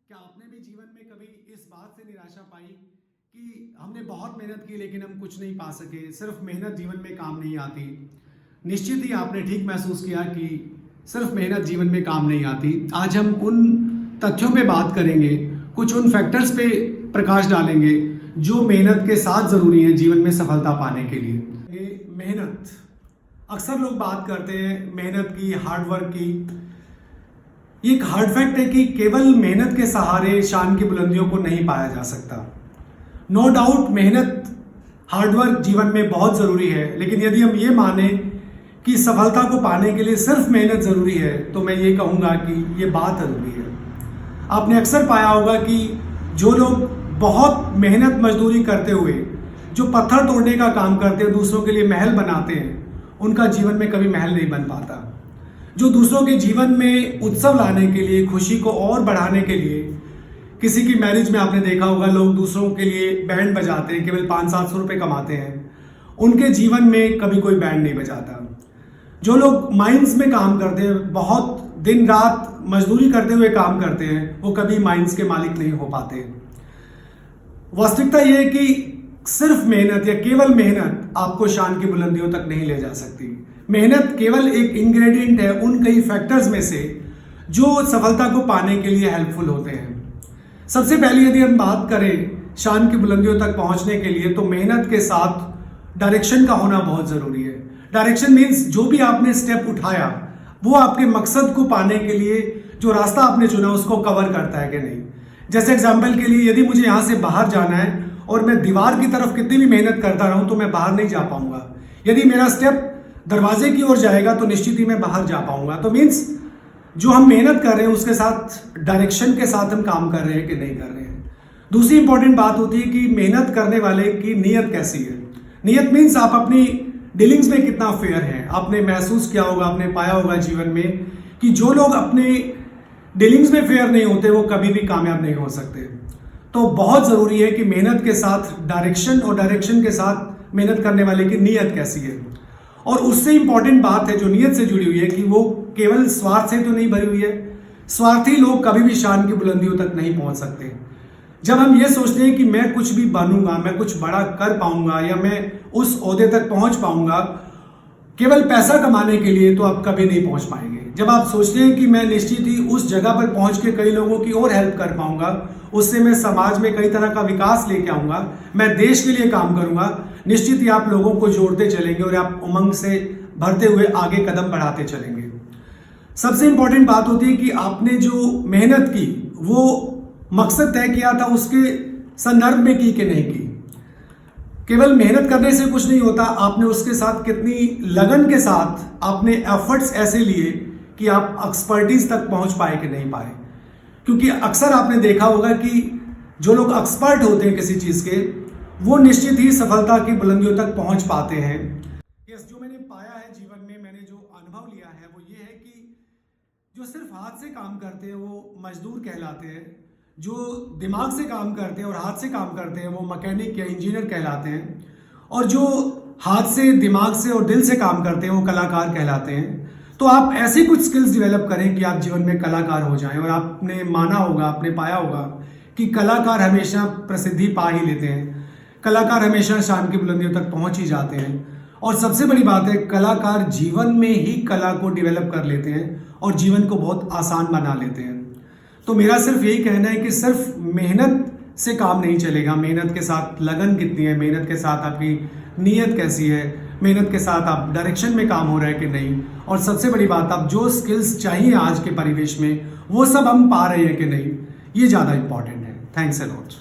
क्या आपने भी जीवन में कभी इस बात से निराशा पाई कि हमने बहुत मेहनत की लेकिन हम कुछ नहीं पा सके, सिर्फ मेहनत जीवन में काम नहीं आती। निश्चित ही आपने ठीक महसूस किया कि सिर्फ मेहनत जीवन में काम नहीं आती। आज हम उन तथ्यों पे बात करेंगे, कुछ उन फैक्टर्स पे प्रकाश डालेंगे जो मेहनत के साथ ज़रूरी हैं जीवन में सफलता पाने के लिए। ये मेहनत, अक्सर लोग बात करते हैं मेहनत की, हार्डवर्क की। ये एक हार्ड फैक्ट है कि केवल मेहनत के सहारे शान की बुलंदियों को नहीं पाया जा सकता। नो डाउट मेहनत, हार्डवर्क जीवन में बहुत ज़रूरी है, लेकिन यदि हम ये माने कि सफलता को पाने के लिए सिर्फ मेहनत ज़रूरी है तो मैं ये कहूँगा कि ये बात अधूरी है। आपने अक्सर पाया होगा कि जो लोग बहुत मेहनत मजदूरी करते हुए जो पत्थर तोड़ने का काम करते हैं, दूसरों के लिए महल बनाते हैं, उनका जीवन में कभी महल नहीं बन पाता। जो दूसरों के जीवन में उत्सव लाने के लिए, खुशी को और बढ़ाने के लिए, किसी की मैरिज में आपने देखा होगा लोग दूसरों के लिए बैंड बजाते हैं, केवल 500-700 रुपये कमाते हैं, उनके जीवन में कभी कोई बैंड नहीं बजाता। जो लोग माइंस में काम करते हैं, बहुत दिन रात मजदूरी करते हुए काम करते हैं, वो कभी माइंस के मालिक नहीं हो पाते। वास्तविकता ये है कि सिर्फ मेहनत या केवल मेहनत आपको शान की बुलंदियों तक नहीं ले जा सकती। मेहनत केवल एक इंग्रेडिएंट है उन कई फैक्टर्स में से जो सफलता को पाने के लिए हेल्पफुल होते हैं। सबसे पहले यदि हम बात करें शान की बुलंदियों तक पहुंचने के लिए, तो मेहनत के साथ डायरेक्शन का होना बहुत ज़रूरी है। डायरेक्शन मीन्स जो भी आपने स्टेप उठाया वो आपके मकसद को पाने के लिए जो रास्ता आपने चुना उसको कवर करता है कि नहीं। जैसे एग्जाम्पल के लिए, यदि मुझे यहाँ से बाहर जाना है और मैं दीवार की तरफ कितनी भी मेहनत करता रहूँ तो मैं बाहर नहीं जा पाऊंगा। यदि मेरा स्टेप दरवाजे की ओर जाएगा तो निश्चित ही मैं बाहर जा पाऊंगा। तो मीन्स जो हम मेहनत कर रहे हैं उसके साथ डायरेक्शन के साथ हम काम कर रहे हैं कि नहीं कर रहे हैं। दूसरी इंपॉर्टेंट बात होती है कि मेहनत करने वाले की नीयत कैसी है। नीयत मीन्स आप अपनी डीलिंग्स में कितना फेयर हैं। आपने महसूस किया होगा, आपने पाया होगा जीवन में कि जो लोग अपने डीलिंग्स में फेयर नहीं होते वो कभी भी कामयाब नहीं हो सकते। तो बहुत ज़रूरी है कि मेहनत के साथ डायरेक्शन और डायरेक्शन के साथ मेहनत करने वाले की नीयत कैसी है। और उससे इंपॉर्टेंट बात है जो नीयत से जुड़ी हुई है कि वो केवल स्वार्थ से तो नहीं भरी हुई है। स्वार्थी लोग कभी भी शान की बुलंदियों तक नहीं पहुंच सकते। जब हम ये सोचते हैं कि मैं कुछ भी बनूंगा, मैं कुछ बड़ा कर पाऊंगा या मैं उस ओहदे तक पहुंच पाऊंगा केवल पैसा कमाने के लिए, तो आप कभी नहीं पहुंच पाएंगे। जब आप सोचते हैं कि मैं निश्चित ही उस जगह पर पहुंच के कई लोगों की और हेल्प कर पाऊंगा, उससे मैं समाज में कई तरह का विकास लेके आऊंगा, मैं देश के लिए काम करूंगा, निश्चित ही आप लोगों को जोड़ते चलेंगे और आप उमंग से भरते हुए आगे कदम बढ़ाते चलेंगे। सबसे इंपॉर्टेंट बात होती है कि आपने जो मेहनत की वो मकसद तय किया था उसके संदर्भ में की कि नहीं की। केवल मेहनत करने से कुछ नहीं होता, आपने उसके साथ कितनी लगन के साथ आपने एफर्ट्स ऐसे लिए कि आप एक्सपर्टीज तक पहुंच पाए कि नहीं पाए। क्योंकि अक्सर आपने देखा होगा कि जो लोग एक्सपर्ट होते हैं किसी चीज़ के, वो निश्चित ही सफलता की बुलंदियों तक पहुंच पाते हैं। जो मैंने पाया है जीवन में, मैंने जो अनुभव लिया है वो ये है कि जो सिर्फ हाथ से काम करते हैं वो मजदूर कहलाते हैं, जो दिमाग से काम करते हैं और हाथ से काम करते हैं वो मैकेनिक या इंजीनियर कहलाते हैं, और जो हाथ से, दिमाग से और दिल से काम करते हैं वो कलाकार कहलाते हैं। तो आप ऐसी कुछ स्किल्स डेवलप करें कि आप जीवन में कलाकार हो जाएं। और आपने माना होगा, आपने पाया होगा कि कलाकार हमेशा प्रसिद्धि पा ही लेते हैं, कलाकार हमेशा शान की बुलंदियों तक पहुंच ही जाते हैं। और सबसे बड़ी बात है, कलाकार जीवन में ही कला को डेवलप कर लेते हैं और जीवन को बहुत आसान बना लेते हैं। तो मेरा सिर्फ यही कहना है कि सिर्फ मेहनत से काम नहीं चलेगा। मेहनत के साथ लगन कितनी है, मेहनत के साथ आपकी नीयत कैसी है, मेहनत के साथ आप डायरेक्शन में काम हो रहा है कि नहीं, और सबसे बड़ी बात, आप जो स्किल्स चाहिए आज के परिवेश में वो सब हम पा रहे हैं कि नहीं, ये ज़्यादा इंपॉर्टेंट है। Thanks a lot.